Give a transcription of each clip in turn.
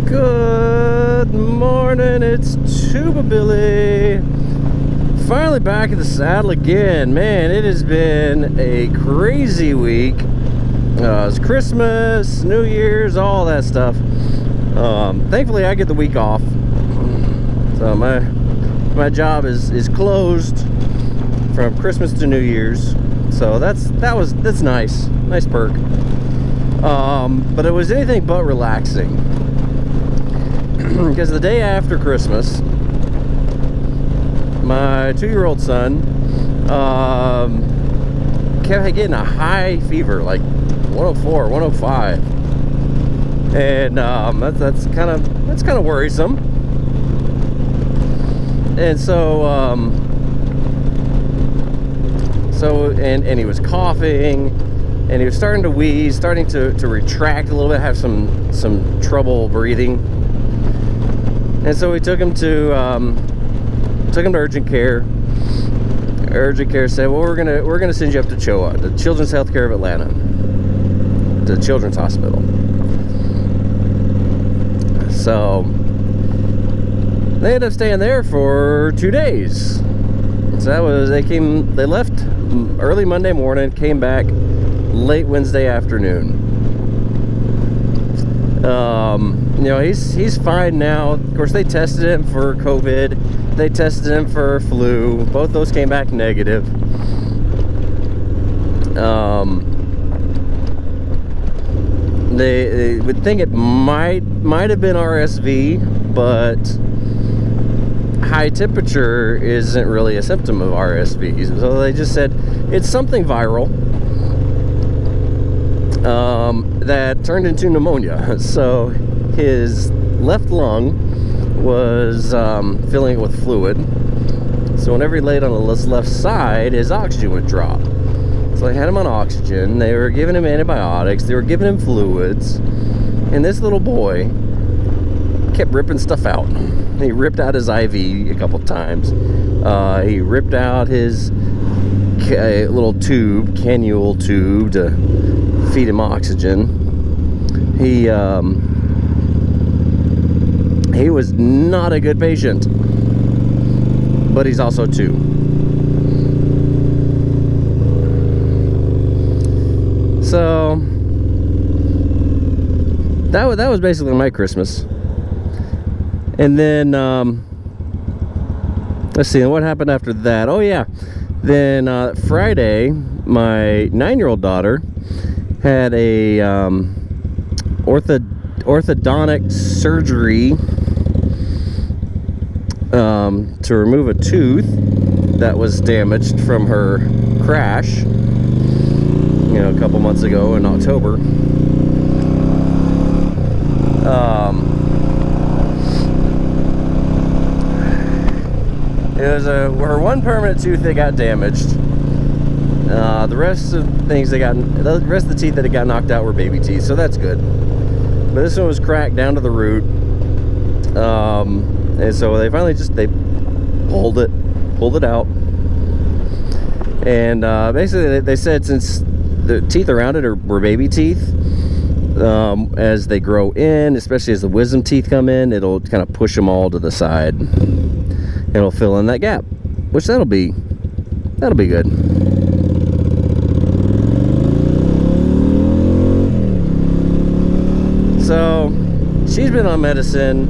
Good morning, it's Tuba Billy. Finally back in the saddle again. Man, it has been a crazy week. It's Christmas, New Year's, all that stuff. Thankfully I get the week off. So my job is closed from Christmas to New Year's. So that's nice. Nice perk. But it was anything but relaxing. Because the day after Christmas, my 2-year-old son kept getting a high fever, like 104, 105, and that's kind of worrisome. And so and he was coughing, and he was starting to wheeze, starting to retract a little bit, have some trouble breathing. And so we took him to urgent care. Urgent care said, well, we're gonna send you up to CHOA, the Children's Healthcare of Atlanta, the Children's Hospital. So they ended up staying there for 2 days. So they left early Monday morning, came back late Wednesday afternoon. He's fine now. Of course, they tested him for COVID. They tested him for flu. Both those came back negative. They would think it might have been RSV, but high temperature isn't really a symptom of RSV. So they just said it's something viral that turned into pneumonia. So his left lung was filling it with fluid. So whenever he laid on the left side, his oxygen would drop. So they had him on oxygen. They were giving him antibiotics. They were giving him fluids. And this little boy kept ripping stuff out. He ripped out his IV a couple times. He ripped out his little cannula tube to feed him oxygen. He was not a good patient, but he's also 2. So that was basically my Christmas. And then let's see, what happened after that? Oh yeah, then Friday, my 9-year-old daughter had a orthodontic surgery to remove a tooth that was damaged from her crash, a couple months ago in October. It was her one permanent tooth that got damaged. The rest of the teeth that got knocked out were baby teeth, so that's good. But this one was cracked down to the root, and so they finally they pulled it out. And basically, they said since the teeth around it were baby teeth, as they grow in, especially as the wisdom teeth come in, it'll kind of push them all to the side. It'll fill in that gap, which that'll be good. So she's been on medicine,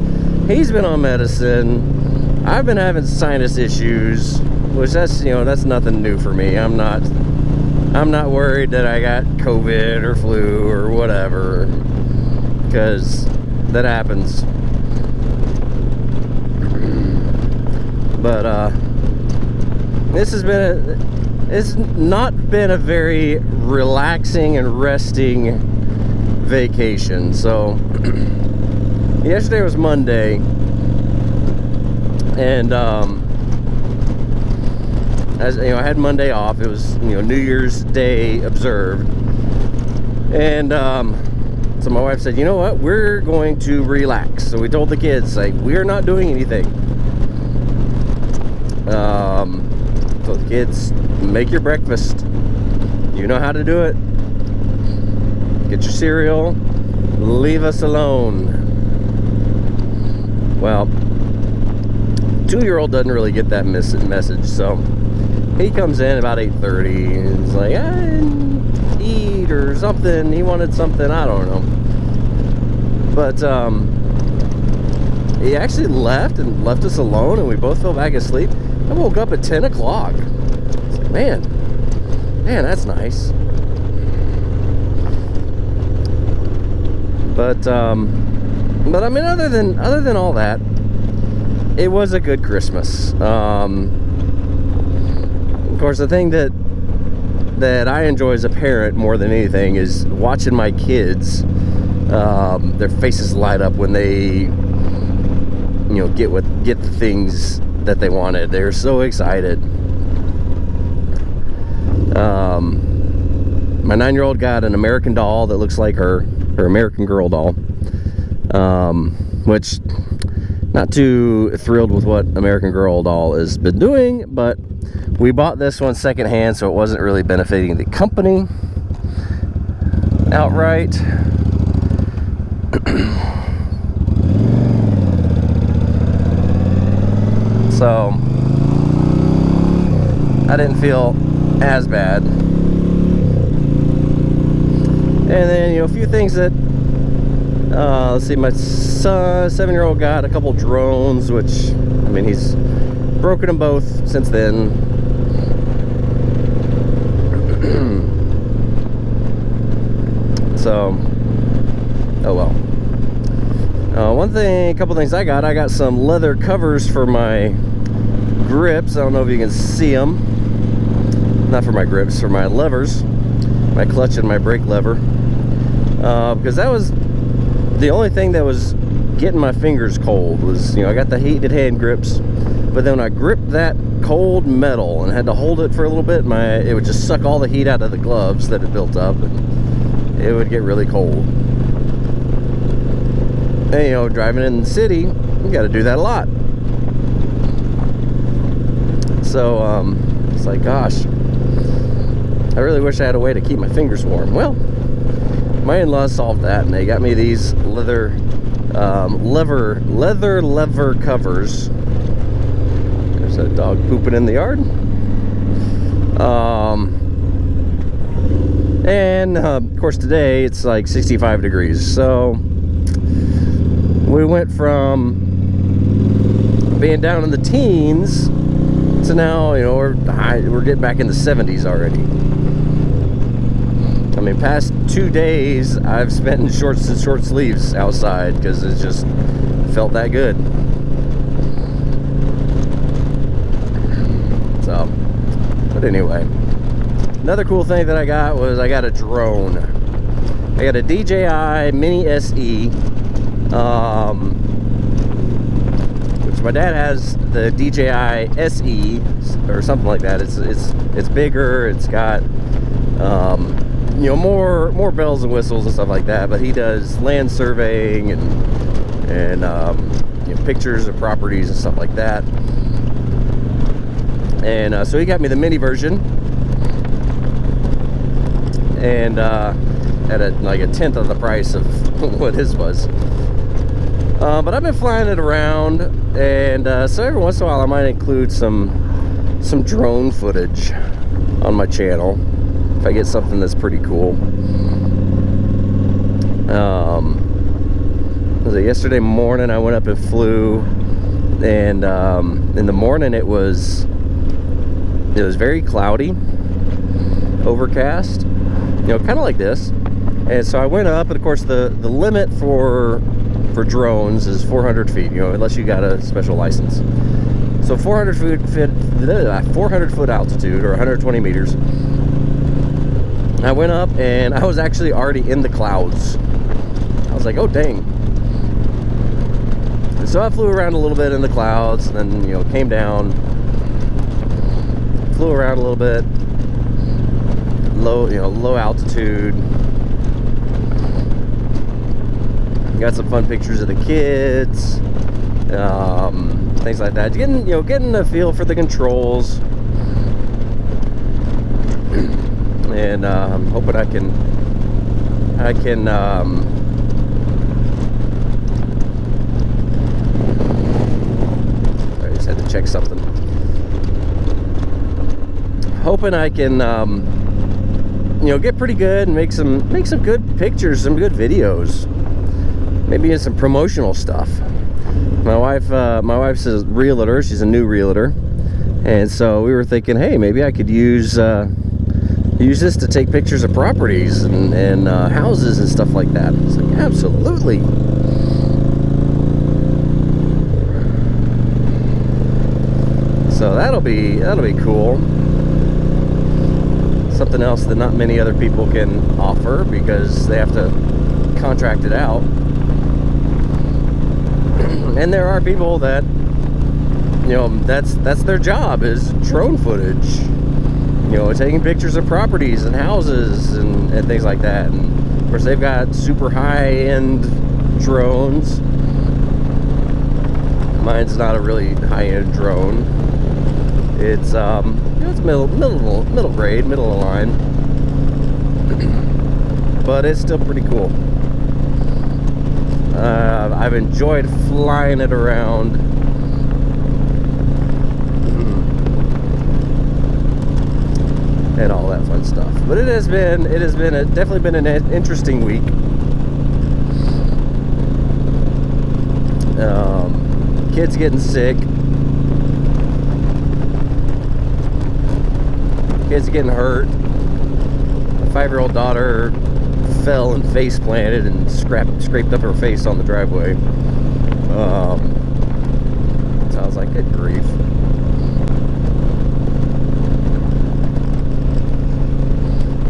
he's been on medicine. I've been having sinus issues, which that's nothing new for me. I'm not worried that I got COVID or flu or whatever, because that happens. But it's not been a very relaxing and resting vacation. So yesterday was Monday, and as I had Monday off. It was New Year's Day observed, and so my wife said, you know what, we're going to relax. So we told the kids, like, we're not doing anything. So the kids, make your breakfast. You know how to do it. Get your cereal. Leave us alone. Well, 2-year-old doesn't really get that message, so he comes in about 8:30 and he's like, eat or something. He wanted something, I don't know. But he actually left us alone, and we both fell back asleep. I woke up at 10 o'clock. It's like, man, that's nice. But I mean, other than all that, it was a good Christmas. Of course, the thing that I enjoy as a parent more than anything is watching my kids. Their faces light up when they, get the things that they wanted. They're so excited. My 9-year-old got an American doll that looks like her American Girl doll, which, not too thrilled with what American Girl doll has been doing, but we bought this one secondhand, so it wasn't really benefiting the company outright. So I didn't feel as bad. And then, a few things that, let's see, my son, 7-year-old, got a couple drones, which, I mean, he's broken them both since then. So, oh well. A couple things I got some leather covers for my grips. I don't know if you can see them. Not for my grips, for my levers, my clutch and my brake lever. Because that was the only thing that was getting my fingers cold was, I got the heated hand grips, but then when I gripped that cold metal and had to hold it for a little bit, it would just suck all the heat out of the gloves that had built up, and it would get really cold. And, driving in the city, you got to do that a lot. So, it's like, gosh, I really wish I had a way to keep my fingers warm. Well, my in-laws solved that, and they got me these leather lever covers. There's a dog pooping in the yard. And of course today it's like 65 degrees, so we went from being down in the teens to now, we're getting back in the 70s already. I mean, past 2 days I've spent in shorts and short sleeves outside because it just felt that good. So, but anyway, another cool thing that I got was I got a drone. I got a DJI Mini SE, which my dad has the DJI SE or something like that. It's bigger. It's got more bells and whistles and stuff like that. But he does land surveying and pictures of properties and stuff like that. And so he got me the mini version, and at like a tenth of the price of what his was. But I've been flying it around, and so every once in a while I might include some drone footage on my channel if I get something that's pretty cool. Was it yesterday morning I went up and flew, and in the morning it was very cloudy, overcast, kind of like this. And so I went up, and of course the limit for drones is 400 feet, unless you got a special license. So 400 foot altitude, or 120 meters. I went up, and I was actually already in the clouds. I was like, oh dang. And so I flew around a little bit in the clouds, and then came down, flew around a little bit, low altitude. Got some fun pictures of the kids, things like that. Getting a feel for the controls, and hoping I can hoping I can, you know, get pretty good and make some good pictures, some good videos, maybe in some promotional stuff. My wife's a realtor. She's a new realtor, and so we were thinking, hey, maybe I could use this to take pictures of properties and houses and stuff like that. It's like, absolutely. So that'll be cool. Something else that not many other people can offer because they have to contract it out. And there are people that, you know, that's their job, is drone footage. You know, taking pictures of properties and houses and things like that. And of course, they've got super high-end drones. Mine's not a really high-end drone. It's you know, it's middle grade, middle of the line, but it's still pretty cool. I've enjoyed flying it around. And all that fun stuff. But it has definitely been an interesting week. Kids getting sick. Kids getting hurt. A 5-year-old daughter fell and face planted and scraped up her face on the driveway. So I was like, good grief.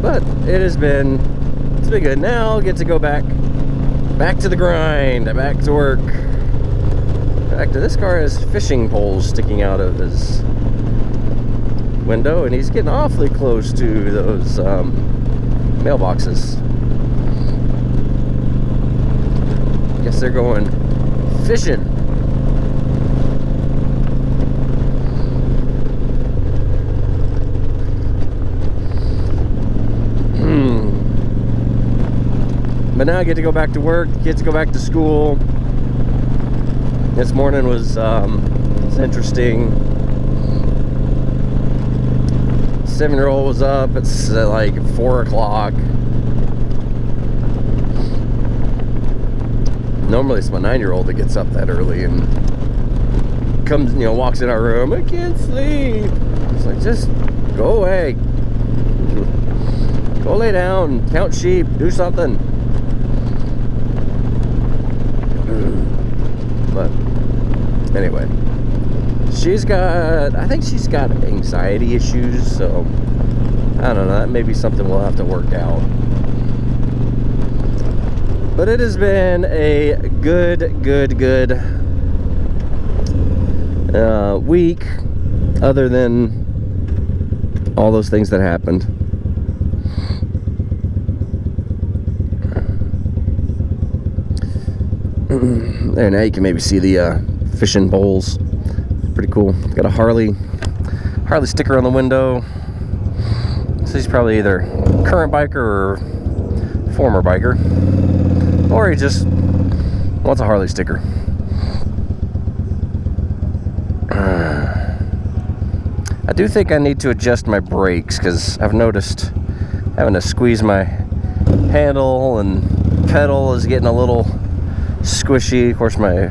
But it's been good. Now I'll get to go back to the grind, back to work. Back to, this car has fishing poles sticking out of his window, and he's getting awfully close to those mailboxes. Guess they're going fishing. But now I get to go back to work, kids go back to school. This morning was interesting. 7-year-old was up. It's like 4 o'clock. Normally it's my 9-year-old that gets up that early and comes, you know, walks in our room. I can't sleep. It's like, just go away. Go lay down, count sheep, do something. But anyway, I think she's got anxiety issues, so I don't know, that may be something we'll have to work out. But it has been a good week, other than all those things that happened. There, now you can maybe see the fishing poles. Pretty cool. Got a Harley sticker on the window. So he's probably either current biker or former biker, or he just wants a Harley sticker. I do think I need to adjust my brakes, because I've noticed having to squeeze my handle and pedal is getting a little squishy. Of course, my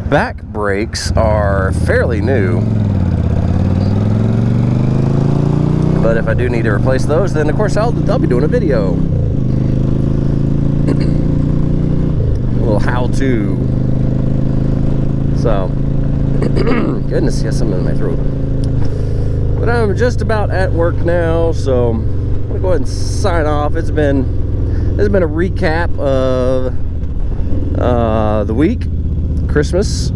back brakes are fairly new, but if I do need to replace those, then of course I'll be doing a video. A little how-to. So, goodness, got something in my throat. But I'm just about at work now, so I'm gonna go ahead and sign off. It's been a recap of the week, Christmas.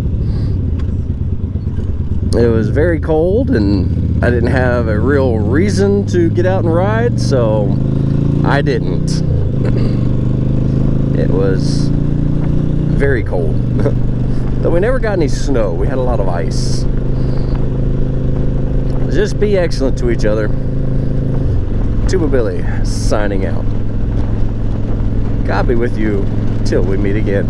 It was very cold, and I didn't have a real reason to get out and ride, so I didn't. It was very cold. Though we never got any snow, we had a lot of ice. Just be excellent to each other. Tuba Billy signing out. God be with you till we meet again.